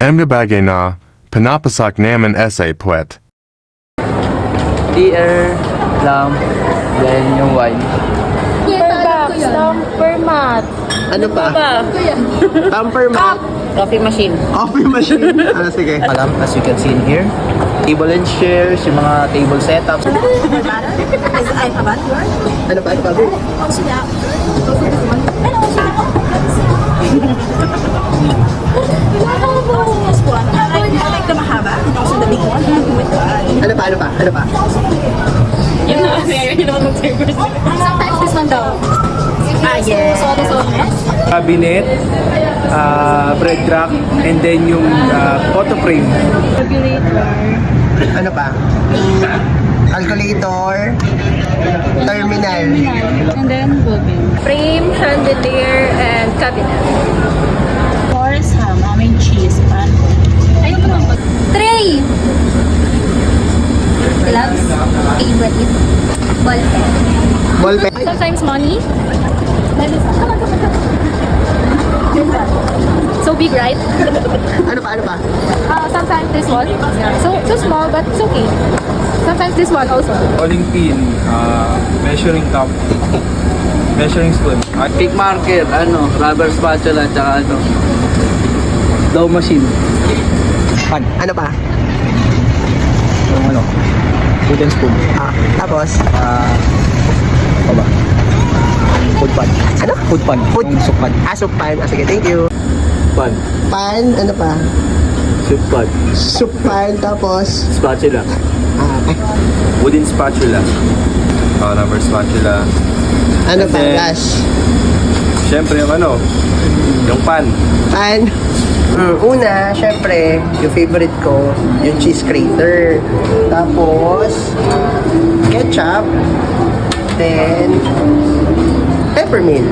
Bagay na pinapasak namin essay puwet. Beer, lamb, then yung wine. Box, Tampermat. Ano pa? Tampermat. Coffee machine. Coffee machine. Ano, sige. Alam, as you can see in here, table and chairs, yung mga table setups. Ano pa? Ano pa? Ano pa? Ano pa? Ano pa? Sometimes this one daw. Yes. Cabinet, bread rack, and then yung photo frame. Ano pa? Calculator. Terminal. And then frame, chandelier, and cabinet. Horse ham, aming cheese pan. Ayun naman ba? Tray! Gloves, favorite, ball pen. Ball pen. Sometimes money. So big, right? Ano pa? Ano pa? Sometimes this one. So small, but it's okay. Sometimes this one also. Rolling pin, measuring cup, measuring spoon. Pick marker, rubber spatula, tsaka dough machine. Pan. Ano pa? Yung wooden spoon. Tapos? Baba. Food pan. Ano? Food pan. Food. Yung soup pan. Soup pan. Sige, thank you. Pan, Pan. Ano pa? soup pan, Soup pan. Tapos? spatula, Ay, wooden spatula, rubber spatula. ano pa? then- Last. Siyempre yung pan. Pan. Una, syempre, yung favorite ko, yung cheese grater. Tapos, ketchup. Then, peppermint.